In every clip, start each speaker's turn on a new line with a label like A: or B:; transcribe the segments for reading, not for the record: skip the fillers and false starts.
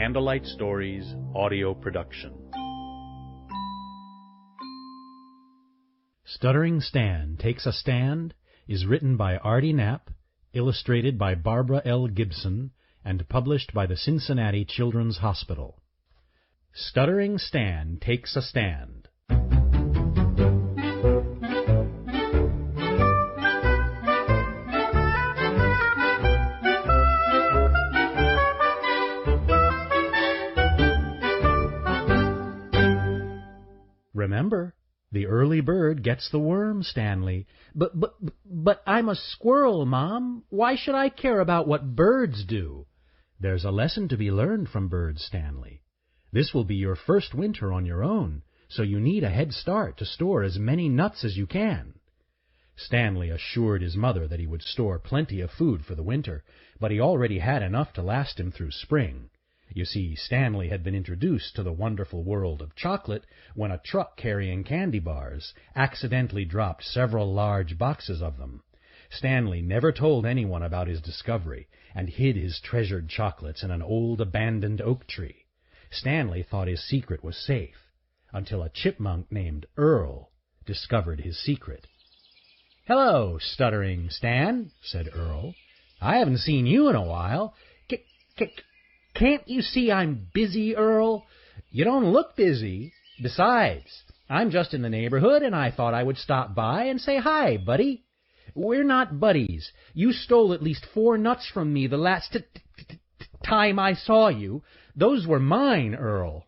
A: Candlelight Stories audio production.
B: Stuttering Stan Takes a Stand is written by Artie Knapp, illustrated by Barbara L. Gibson, and published by the Cincinnati Children's Hospital. Stuttering Stan Takes a Stand. Remember, the early bird gets the worm, Stanley. But I'm a squirrel, Mom. Why should I care about what birds do? There's a lesson to be learned from birds, Stanley. This will be your first winter on your own, so you need a head start to store as many nuts as you can. Stanley assured his mother that he would store plenty of food for the winter, but he already had enough to last him through spring. You see, Stanley had been introduced to the wonderful world of chocolate when a truck carrying candy bars accidentally dropped several large boxes of them. Stanley never told anyone about his discovery and hid his treasured chocolates in an old abandoned oak tree. Stanley thought his secret was safe, until a chipmunk named Earl discovered his secret. "Hello, Stuttering Stan," said Earl. "I haven't seen you in a while. Can't you see I'm busy, Earl? You don't look busy. Besides, I'm just in the neighborhood, and I thought I would stop by and say hi, buddy." "We're not buddies. You stole at least 4 nuts from me the last time I saw you. Those were mine, Earl."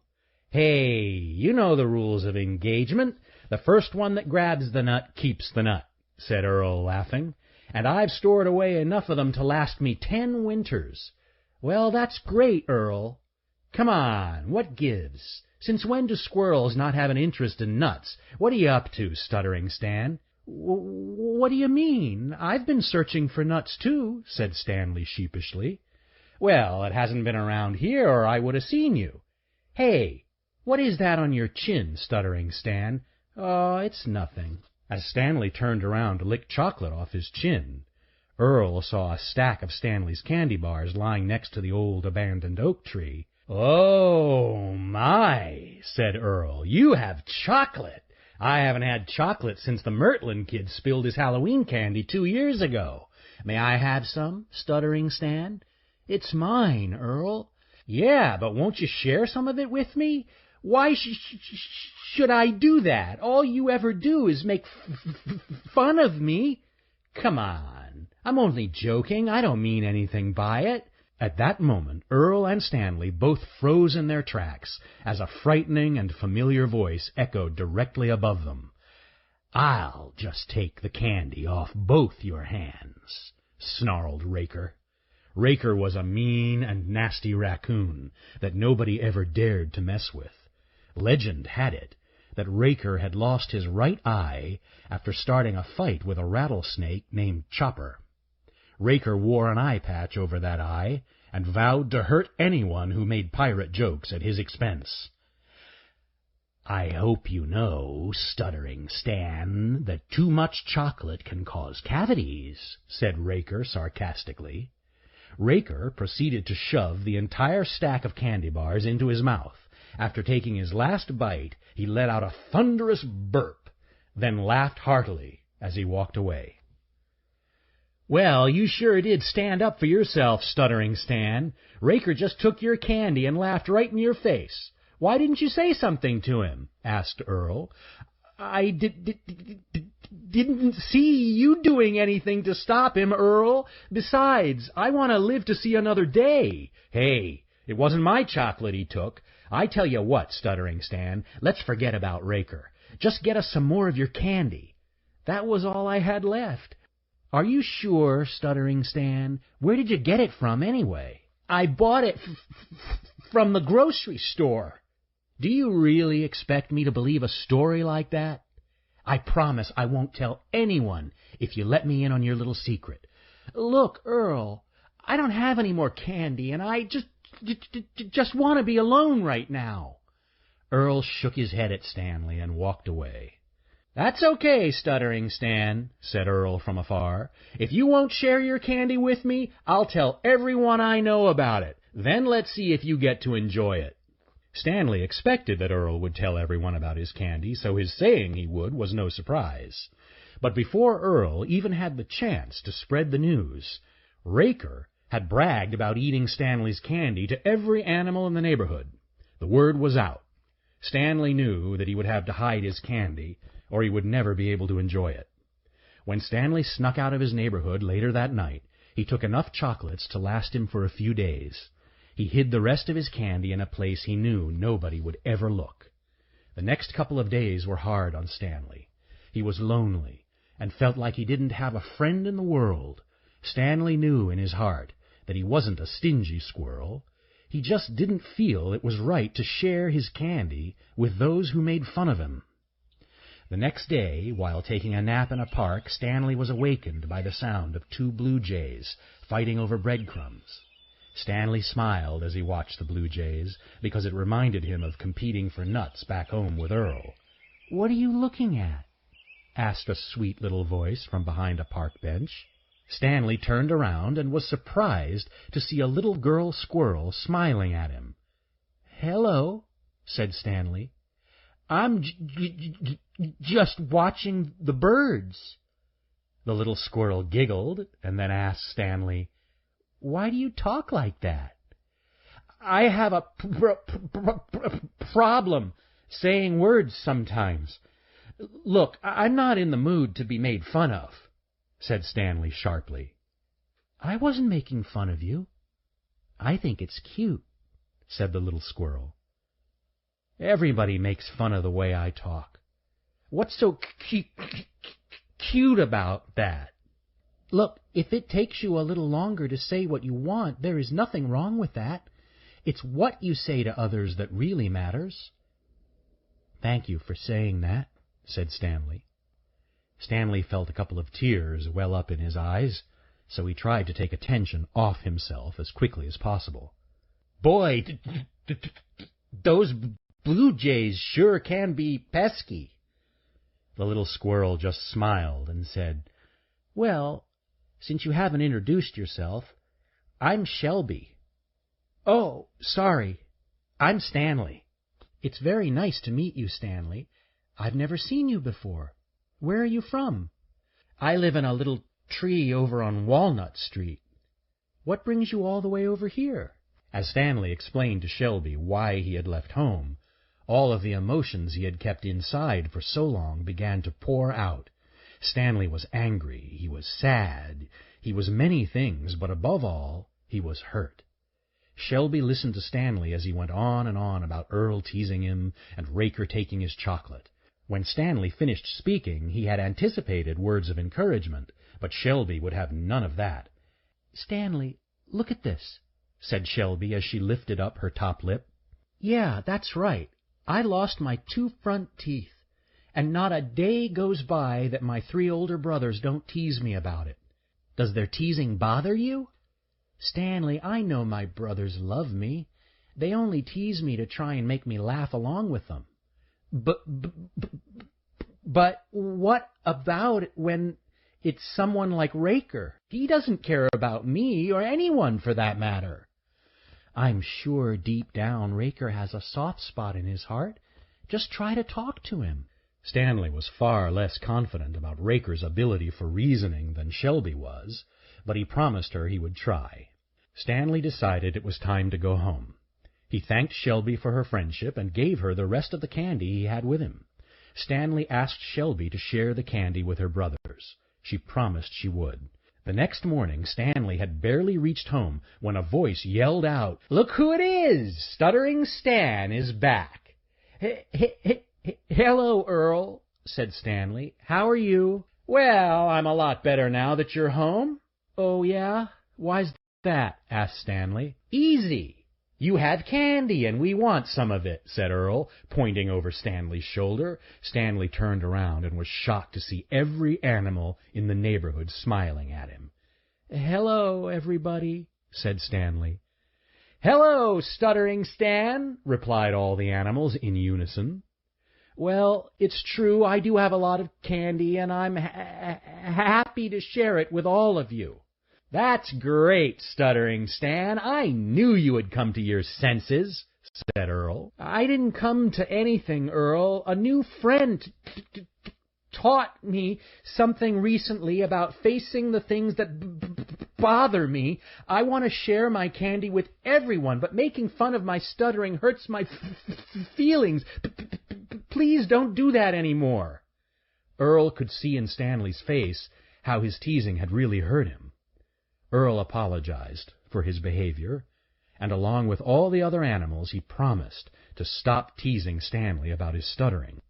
B: "Hey, you know the rules of engagement. The first one that grabs the nut keeps the nut," said Earl, laughing. "And I've stored away enough of them to last me 10 winters. "Well, that's great, Earl. Come on, what gives? Since when do squirrels not have an interest in nuts? What are you up to, Stuttering Stan?" "What do you mean? I've been searching for nuts, too," said Stanley sheepishly. "Well, it hasn't been around here, or I would have seen you. Hey, what is that on your chin, Stuttering Stan?" "Oh, it's nothing." As Stanley turned around to lick chocolate off his chin, Earl saw a stack of Stanley's candy bars lying next to the old abandoned oak tree. "Oh, my," said Earl. "You have chocolate. I haven't had chocolate since the Mertlin kid spilled his Halloween candy 2 years ago. May I have some, Stuttering Stan?" "It's mine, Earl." "Yeah, but won't you share some of it with me?" "Why should I do that? All you ever do is make fun of me." "Come on. I'm only joking. I don't mean anything by it." At that moment, Earl and Stanley both froze in their tracks as a frightening and familiar voice echoed directly above them. "I'll just take the candy off both your hands," snarled Raker. Raker was a mean and nasty raccoon that nobody ever dared to mess with. Legend had it that Raker had lost his right eye after starting a fight with a rattlesnake named Chopper. Raker wore an eye patch over that eye and vowed to hurt anyone who made pirate jokes at his expense. "I hope you know, Stuttering Stan, that too much chocolate can cause cavities," said Raker sarcastically. Raker proceeded to shove the entire stack of candy bars into his mouth. After taking his last bite, he let out a thunderous burp, then laughed heartily as he walked away. "Well, you sure did stand up for yourself, Stuttering Stan. Raker just took your candy and laughed right in your face. Why didn't you say something to him?" asked Earl. "I didn't see you doing anything to stop him, Earl. Besides, I want to live to see another day." "Hey, it wasn't my chocolate he took. I tell you what, Stuttering Stan, let's forget about Raker. Just get us some more of your candy." "That was all I had left." "Are you sure, Stuttering Stan? Where did you get it from, anyway?" "I bought it from the grocery store." "Do you really expect me to believe a story like that?" "I promise I won't tell anyone if you let me in on your little secret." "Look, Earl, I don't have any more candy, and I just want to be alone right now." Earl shook his head at Stanley and walked away. "That's okay, Stuttering Stan," said Earl from afar. "If you won't share your candy with me, I'll tell everyone I know about it. Then let's see if you get to enjoy it." Stanley expected that Earl would tell everyone about his candy, so his saying he would was no surprise. But before Earl even had the chance to spread the news, Raker had bragged about eating Stanley's candy to every animal in the neighborhood. The word was out. Stanley knew that he would have to hide his candy, or he would never be able to enjoy it. When Stanley snuck out of his neighborhood later that night, he took enough chocolates to last him for a few days. He hid the rest of his candy in a place he knew nobody would ever look. The next couple of days were hard on Stanley. He was lonely and felt like he didn't have a friend in the world. Stanley knew in his heart that he wasn't a stingy squirrel. He just didn't feel it was right to share his candy with those who made fun of him. The next day, while taking a nap in a park, Stanley was awakened by the sound of 2 blue jays fighting over breadcrumbs. Stanley smiled as he watched the blue jays, because it reminded him of competing for nuts back home with Earl. "What are you looking at?" asked a sweet little voice from behind a park bench. Stanley turned around and was surprised to see a little girl squirrel smiling at him. "Hello," said Stanley. "I'm just watching the birds." The little squirrel giggled and then asked Stanley, "Why do you talk like that?" "I have a problem saying words sometimes. Look, I'm not in the mood to be made fun of," said Stanley sharply. "I wasn't making fun of you. I think it's cute," said the little squirrel. "Everybody makes fun of the way I talk. What's so cute about that?" "Look, if it takes you a little longer to say what you want, there is nothing wrong with that. It's what you say to others that really matters." "Thank you for saying that," said Stanley. Stanley felt a couple of tears well up in his eyes, so he tried to take attention off himself as quickly as possible. "Boy, those blue jays sure can be pesky." The little squirrel just smiled and said, "Well, since you haven't introduced yourself, I'm Shelby." "Oh, sorry. I'm Stanley." "It's very nice to meet you, Stanley. I've never seen you before. Where are you from?" "I live in a little tree over on Walnut Street." "What brings you all the way over here?" As Stanley explained to Shelby why he had left home, all of the emotions he had kept inside for so long began to pour out. Stanley was angry, he was sad, he was many things, but above all, he was hurt. Shelby listened to Stanley as he went on and on about Earl teasing him and Raker taking his chocolate. When Stanley finished speaking, he had anticipated words of encouragement, but Shelby would have none of that. "Stanley, look at this," said Shelby as she lifted up her top lip. "Yeah, that's right. I lost my 2 front teeth, and not a day goes by that my 3 older brothers don't tease me about it. Does their teasing bother you?" "Stanley, I know my brothers love me. They only tease me to try and make me laugh along with them." But what about when it's someone like Raker? He doesn't care about me, or anyone for that matter." "I'm sure deep down Raker has a soft spot in his heart. Just try to talk to him." Stanley was far less confident about Raker's ability for reasoning than Shelby was, but he promised her he would try. Stanley decided it was time to go home. He thanked Shelby for her friendship and gave her the rest of the candy he had with him. Stanley asked Shelby to share the candy with her brothers. She promised she would. The next morning, Stanley had barely reached home when a voice yelled out, "Look who it is! Stuttering Stan is back." "Hello, Earl," said Stanley. "How are you?" "Well, I'm a lot better now that you're home." "Oh, yeah? Why's that?" asked Stanley. "Easy. You had candy, and we want some of it," said Earl, pointing over Stanley's shoulder. Stanley turned around and was shocked to see every animal in the neighborhood smiling at him. "Hello, everybody," said Stanley. "Hello, Stuttering Stan," replied all the animals in unison. "Well, it's true, I do have a lot of candy, and I'm happy to share it with all of you." "That's great, Stuttering Stan. I knew you had come to your senses," said Earl. "I didn't come to anything, Earl. A new friend taught me something recently about facing the things that bother me. I want to share my candy with everyone, but making fun of my stuttering hurts my feelings. Please don't do that anymore." Earl could see in Stanley's face how his teasing had really hurt him. Earl apologized for his behavior, and along with all the other animals, he promised to stop teasing Stanley about his stuttering.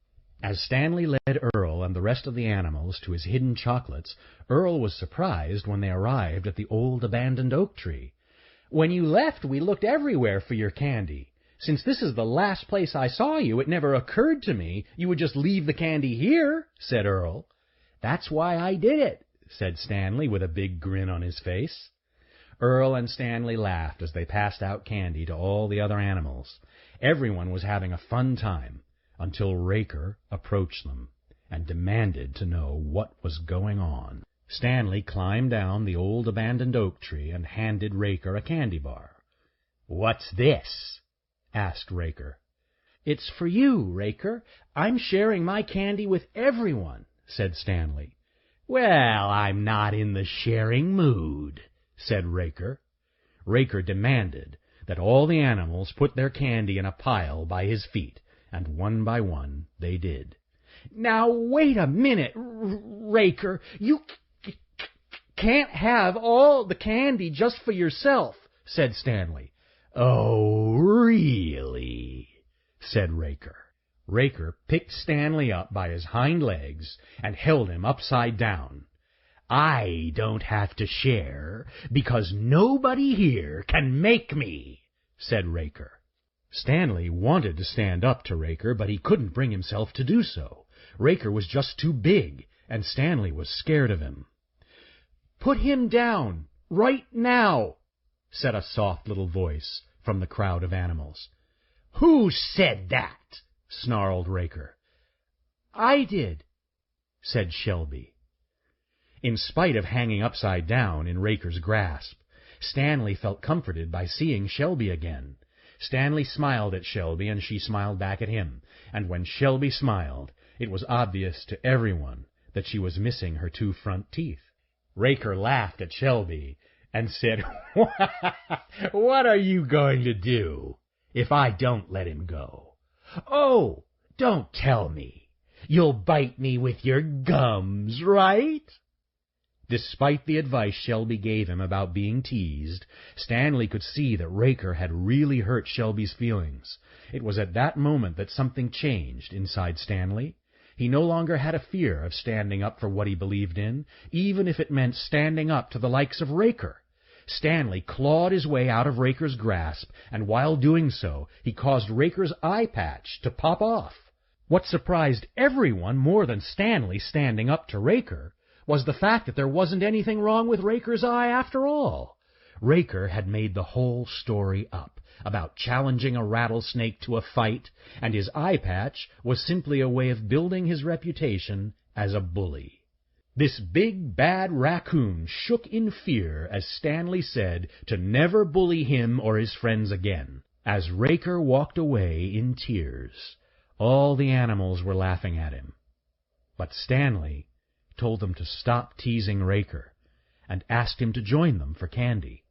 B: As Stanley led Earl and the rest of the animals to his hidden chocolates, Earl was surprised when they arrived at the old abandoned oak tree. "When you left, we looked everywhere for your candy. Since this is the last place I saw you, it never occurred to me you would just leave the candy here," said Earl. "That's why I did it," said Stanley with a big grin on his face. Earl and Stanley laughed as they passed out candy to all the other animals. Everyone was having a fun time, until Raker approached them and demanded to know what was going on. Stanley climbed down the old abandoned oak tree and handed Raker a candy bar. "What's this?" asked Raker. "It's for you, Raker. I'm sharing my candy with everyone," said Stanley. "Well, I'm not in the sharing mood," said Raker. Raker demanded that all the animals put their candy in a pile by his feet, and one by one they did. "Now, wait a minute, Raker. You can't have all the candy just for yourself," said Stanley. "Oh, really?" said Raker. Raker picked Stanley up by his hind legs and held him upside down. "I don't have to share because nobody here can make me," said Raker. Stanley wanted to stand up to Raker, but he couldn't bring himself to do so. Raker was just too big, and Stanley was scared of him. "Put him down, right now," said a soft little voice from the crowd of animals. "Who said that?" snarled Raker. "I did," said Shelby. In spite of hanging upside down in Raker's grasp, Stanley felt comforted by seeing Shelby again. Stanley smiled at Shelby, and she smiled back at him, and when Shelby smiled, it was obvious to everyone that she was missing her two front teeth. Raker laughed at Shelby and said, "What are you going to do if I don't let him go?" "Oh, don't tell me. You'll bite me with your gums, right?" Despite the advice Shelby gave him about being teased, Stanley could see that Raker had really hurt Shelby's feelings. It was at that moment that something changed inside Stanley. He no longer had a fear of standing up for what he believed in, even if it meant standing up to the likes of Raker. Stanley clawed his way out of Raker's grasp, and while doing so, he caused Raker's eye patch to pop off. What surprised everyone more than Stanley standing up to Raker was the fact that there wasn't anything wrong with Raker's eye after all. Raker had made the whole story up about challenging a rattlesnake to a fight, and his eye patch was simply a way of building his reputation as a bully. This big, bad raccoon shook in fear as Stanley said to never bully him or his friends again. As Raker walked away in tears, all the animals were laughing at him. But Stanley told them to stop teasing Raker and asked him to join them for candy.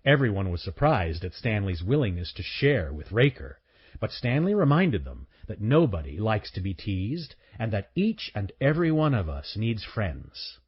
B: Everyone was surprised at Stanley's willingness to share with Raker, but Stanley reminded them that nobody likes to be teased and that each and every one of us needs friends.